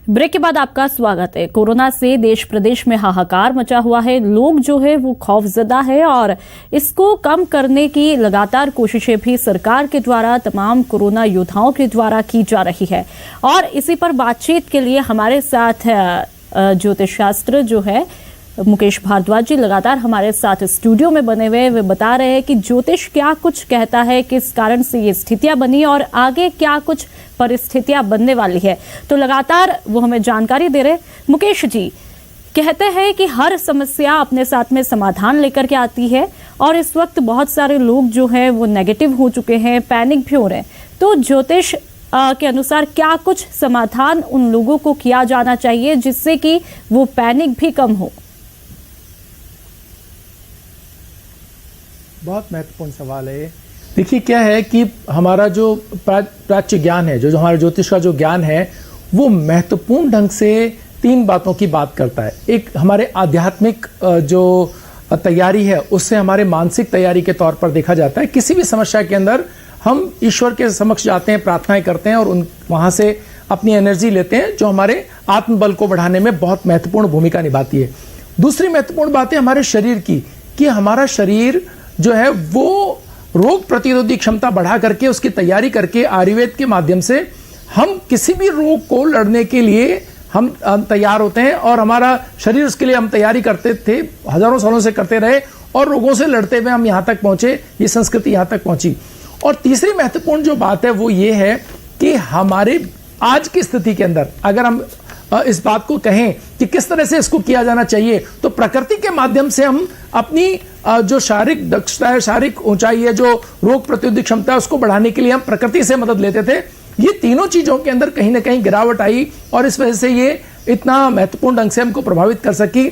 Break के बाद आपका स्वागत है। कोरोना से देश प्रदेश में हाहाकार मचा हुआ है। लोग जो है वो खौफजदा है और इसको कम करने की लगातार कोशिशें भी सरकार के द्वारा तमाम कोरोना योद्धाओं के द्वारा की जा रही है। और इसी पर बातचीत के लिए हमारे साथ ज्योतिष शास्त्र जो है मुकेश भारद्वाज जी लगातार हमारे साथ स्टूडियो में बने हुए, वे बता रहे हैं कि ज्योतिष क्या कुछ कहता है, किस कारण से ये स्थितियां बनी और आगे क्या कुछ परिस्थितियां बनने वाली है। तो लगातार वो हमें जानकारी दे रहे। मुकेश जी कहते हैं कि हर समस्या अपने साथ में समाधान लेकर के आती है और इस वक्त बहुत सारे लोग जो है वो नेगेटिव हो चुके हैं, पैनिक भी हो रहे हैं। तो ज्योतिष के अनुसार क्या कुछ समाधान उन लोगों को किया जाना चाहिए जिससे कि वो पैनिक भी कम हो? बहुत महत्वपूर्ण सवाल है। देखिए क्या है कि हमारा जो प्राच्य ज्ञान है, जो हमारा ज्योतिष का जो ज्ञान है, वो महत्वपूर्ण ढंग से तीन बातों की बात करता है। एक हमारे आध्यात्मिक जो तैयारी है, उससे हमारे मानसिक तैयारी के तौर पर देखा जाता है। किसी भी समस्या के अंदर हम ईश्वर के समक्ष जाते हैं, प्रार्थनाएं करते हैं और वहां से अपनी एनर्जी लेते हैं, जो हमारे आत्मबल को बढ़ाने में बहुत महत्वपूर्ण भूमिका निभाती है। दूसरी महत्वपूर्ण बात है हमारे शरीर की, कि हमारा शरीर जो है वो रोग प्रतिरोधी क्षमता बढ़ा करके, उसकी तैयारी करके आयुर्वेद के माध्यम से हम किसी भी रोग को लड़ने के लिए हम तैयार होते हैं। और हमारा शरीर उसके लिए हम तैयारी करते थे, हजारों सालों से करते रहे और रोगों से लड़ते हुए हम यहां तक पहुंचे, ये संस्कृति यहां तक पहुंची। और तीसरी महत्वपूर्ण जो बात है वो ये है कि हमारे आज की स्थिति के अंदर अगर हम इस बात को कहें कि किस तरह से इसको किया जाना चाहिए, तो प्रकृति के माध्यम से हम अपनी जो शारीरिक दक्षता है, शारीरिक ऊंचाई है, जो रोग प्रतिरोधी क्षमता है, उसको बढ़ाने के लिए हम प्रकृति से मदद लेते थे। ये तीनों चीजों के अंदर कहीं ना कहीं गिरावट आई और इस वजह से ये इतना महत्वपूर्ण ढंग से हमको प्रभावित कर सकी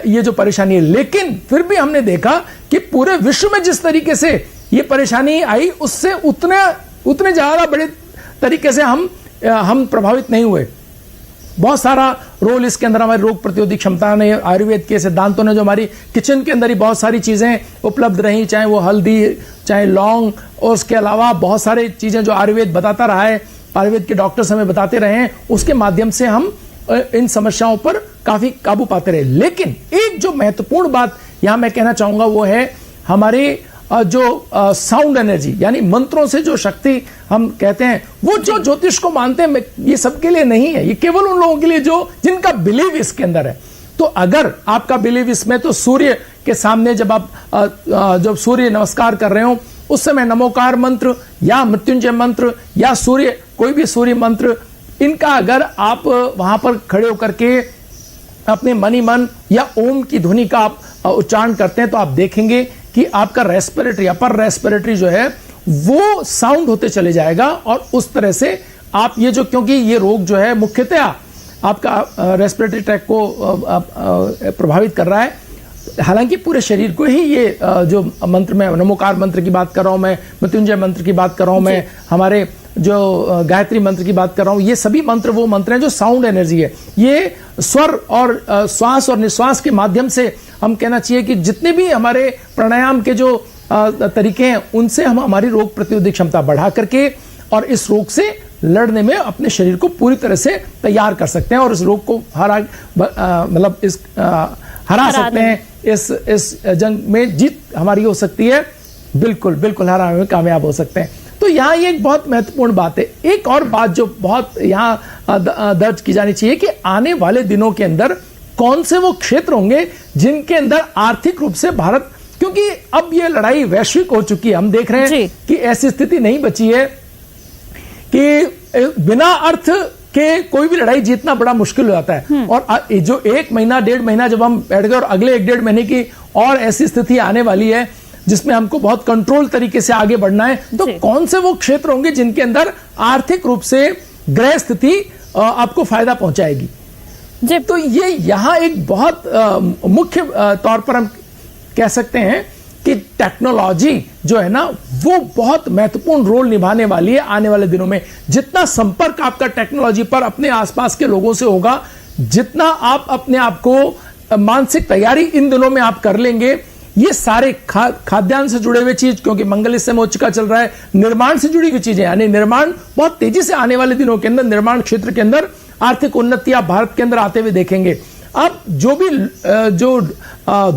ये जो परेशानी है। लेकिन फिर भी हमने देखा कि पूरे विश्व में जिस तरीके से ये परेशानी आई, उससे उतने ज्यादा बड़े तरीके से हम प्रभावित नहीं हुए। बहुत सारा रोल इसके अंदर हमारी रोग प्रतिरोधी क्षमता ने, आयुर्वेद के सिद्धांतों ने, जो हमारी किचन के अंदर ही बहुत सारी चीजें उपलब्ध रही, चाहे वो हल्दी, चाहे लौंग, और उसके अलावा बहुत सारी चीजें जो आयुर्वेद बताता रहा है, आयुर्वेद के डॉक्टर्स हमें बताते रहे हैं, उसके माध्यम से हम इन समस्याओं पर काफी काबू पाते रहे। लेकिन एक जो महत्वपूर्ण बात यहां मैं कहना चाहूंगा वो है हमारे जो साउंड एनर्जी, यानी मंत्रों से जो शक्ति हम कहते हैं, वो जो ज्योतिष को मानते हैं, ये सबके लिए नहीं है, ये केवल उन लोगों के लिए जिनका बिलीव इसके अंदर है। तो अगर आपका बिलीव इसमें, तो सूर्य के सामने जब आप जब सूर्य नमस्कार कर रहे हो, उस समय नमोकार मंत्र या मृत्युंजय मंत्र या सूर्य, कोई भी सूर्य मंत्र, इनका अगर आप वहां पर खड़े होकर के अपने मनी मन या ओम की ध्वनि का आप उच्चारण करते हैं, तो आप देखेंगे कि आपका रेस्पिरेटरी, अपर रेस्पिरेटरी जो है वो साउंड होते चले जाएगा। और उस तरह से आप ये जो, क्योंकि ये रोग जो है मुख्यतः आपका रेस्पिरेटरी ट्रैक को प्रभावित कर रहा है, हालांकि पूरे शरीर को ही ये जो मंत्र में नमोकार मंत्र की बात कर रहा हूं मैं, मृत्युंजय मंत्र की बात कर रहा हूं मैं, हमारे जो गायत्री मंत्र की बात कर रहा हूं, ये सभी मंत्र वो मंत्र हैं जो साउंड एनर्जी है। ये स्वर और श्वास और निश्वास के माध्यम से हम कहना चाहिए कि जितने भी हमारे प्राणायाम के जो तरीके हैं, उनसे हम हमारी रोग प्रतिरोधी क्षमता बढ़ा करके और इस रोग से लड़ने में अपने शरीर को पूरी तरह से तैयार कर सकते हैं और इस रोग को हरा सकते हैं। इस जंग में जीत हमारी हो सकती है, बिल्कुल बिल्कुल हराने में कामयाब हो सकते हैं। तो यहाँ ये एक बहुत महत्वपूर्ण बात है। एक और बात जो बहुत यहाँ दर्ज की जानी चाहिए कि आने वाले दिनों के अंदर कौन से वो क्षेत्र होंगे जिनके अंदर आर्थिक रूप से भारत, क्योंकि अब ये लड़ाई वैश्विक हो चुकी है, हम देख रहे हैं कि ऐसी स्थिति नहीं बची है कि बिना अर्थ के कोई भी लड़ाई जीतना बड़ा मुश्किल हो जाता है। और जो 1 महीना 1.5 महीना जब हम बैठ गए और अगले 1-1.5 महीने की और ऐसी स्थिति आने वाली है जिसमें हमको बहुत कंट्रोल तरीके से आगे बढ़ना है, तो कौन से वो क्षेत्र होंगे जिनके अंदर आर्थिक रूप से ग्रह स्थिति आपको फायदा पहुंचाएगी। तो ये यहां एक बहुत मुख्य तौर पर हम कह सकते हैं कि टेक्नोलॉजी जो है ना, वो बहुत महत्वपूर्ण रोल निभाने वाली है आने वाले दिनों में। जितना संपर्क आपका टेक्नोलॉजी पर अपने आसपास के लोगों से होगा, जितना आप अपने आप को मानसिक तैयारी इन दिनों में आप कर लेंगे, ये सारे खाद्यान्न से जुड़े हुए चीज, क्योंकि मंगल इस समय उच्च का चल रहा है, निर्माण से जुड़ी हुई चीजें, यानी निर्माण बहुत तेजी से आने वाले दिनों के अंदर निर्माण क्षेत्र के अंदर आर्थिक उन्नति आप भारत के अंदर आते हुए देखेंगे। अब जो भी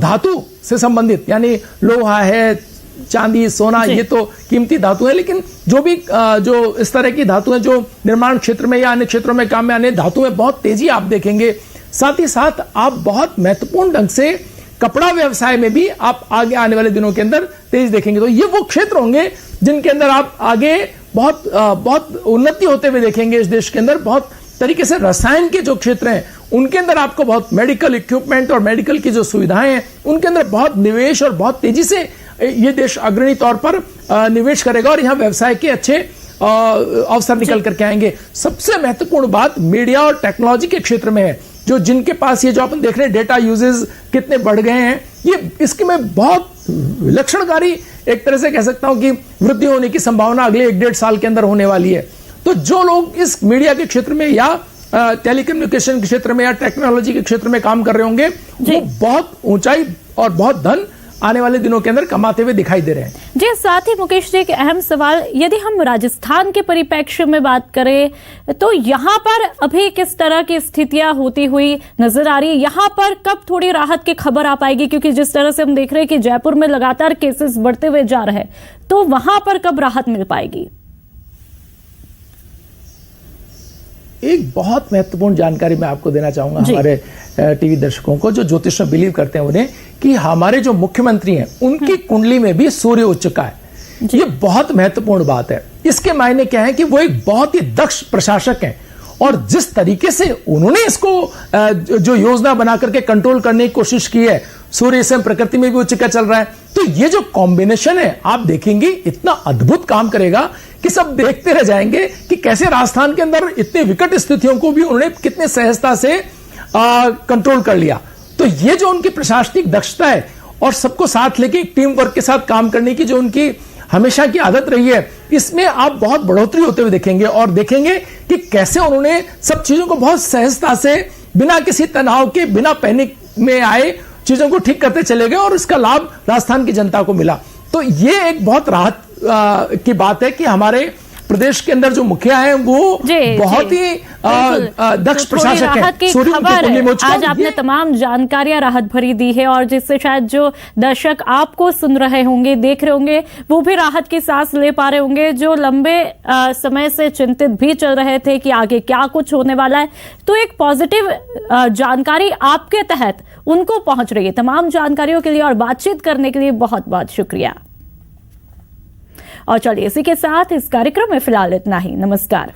धातु से संबंधित, यानी लोहा है, चांदी, सोना, ये तो कीमती धातु है, लेकिन जो भी जो इस तरह की धातु है जो निर्माण क्षेत्र में या अन्य क्षेत्रों में काम में आने धातु में बहुत तेजी आप देखेंगे। साथ ही साथ आप बहुत महत्वपूर्ण ढंग से कपड़ा व्यवसाय में भी आप आगे आने वाले दिनों के अंदर तेज देखेंगे। तो ये वो क्षेत्र होंगे जिनके अंदर आप आगे बहुत उन्नति होते हुए देखेंगे इस देश के अंदर। बहुत तरीके से रसायन के जो क्षेत्र हैं उनके अंदर आपको बहुत मेडिकल इक्विपमेंट और मेडिकल की जो सुविधाएं हैं उनके अंदर बहुत निवेश और बहुत तेजी से ये देश अग्रणी तौर पर निवेश करेगा और यहाँ व्यवसाय के अच्छे अवसर निकल करके आएंगे। सबसे महत्वपूर्ण बात मीडिया और टेक्नोलॉजी के क्षेत्र में है, जो जिनके पास ये जो अपन देख रहे हैं डेटा यूजेस कितने बढ़ गए हैं, ये इसके में बहुत लक्षणकारी एक तरह से कह सकता हूं कि वृद्धि होने की संभावना अगले 1-1.5 साल के अंदर होने वाली है। तो जो लोग इस मीडिया के क्षेत्र में या टेलीकम्युनिकेशन के क्षेत्र में या टेक्नोलॉजी के क्षेत्र में काम कर रहे होंगे वो बहुत ऊंचाई और बहुत धन आने वाले दिनों के अंदर कमाते हुए दिखाई दे रहे हैं। जी, साथ ही मुकेश जी एक अहम सवाल, यदि हम राजस्थान के परिप्रेक्ष्य में बात करें तो यहाँ पर अभी किस तरह की स्थितियां होती हुई नजर आ रही है? यहाँ पर कब थोड़ी राहत की खबर आ पाएगी? क्योंकि जिस तरह से हम देख रहे हैं कि जयपुर में लगातार केसेस बढ़ते हुए जा रहे हैं, तो वहां पर कब राहत मिल पाएगी? एक बहुत महत्वपूर्ण जानकारी मैं आपको देना चाहूंगा हमारे टीवी दर्शकों को जो ज्योतिष में बिलीव करते हैं उन्हें, कि हमारे जो मुख्यमंत्री हैं उनकी कुंडली में भी सूर्य उच्च चुका है। ये बहुत महत्वपूर्ण बात है। इसके मायने क्या है कि वो एक बहुत ही दक्ष प्रशासक हैं और जिस तरीके से उन्होंने इसको जो योजना बना करके कंट्रोल करने की कोशिश की है, सूर्य से प्रकृति में भी उच्च का चल रहा है, तो ये जो कॉम्बिनेशन है आप देखेंगे इतना अद्भुत काम करेगा कि सब देखते रह जाएंगे कि कैसे राजस्थान के अंदर इतने विकट स्थितियों को भी उन्होंने कितने सहजता से कंट्रोल कर लिया। तो ये जो उनकी प्रशासनिक दक्षता है और सबको साथ लेके टीम वर्क के साथ काम करने की जो उनकी हमेशा की आदत रही है, इसमें आप बहुत बढ़ोतरी होते हुए देखेंगे और देखेंगे कि कैसे उन्होंने सब चीजों को बहुत सहजता से बिना किसी तनाव के, बिना पैनिक में आए चीजों को ठीक करते चले गए और इसका लाभ राजस्थान की जनता को मिला। तो ये एक बहुत राहत की बात है कि हमारे प्रदेश के अंदर जो मुखिया है वो बहुत ही दक्ष प्रशासक है। आज आपने तमाम जानकारियां राहत भरी दी है और जिससे शायद जो दर्शक आपको सुन रहे होंगे, देख रहे होंगे, वो भी राहत की सांस ले पा रहे होंगे, जो लंबे समय से चिंतित भी चल रहे थे कि आगे क्या कुछ होने वाला है। तो एक पॉजिटिव जानकारी आपके तहत उनको पहुंच रही है। तमाम जानकारियों के लिए और बातचीत करने के लिए बहुत बहुत शुक्रिया। और चलिए इसी के साथ इस कार्यक्रम में फिलहाल इतना ही। नमस्कार।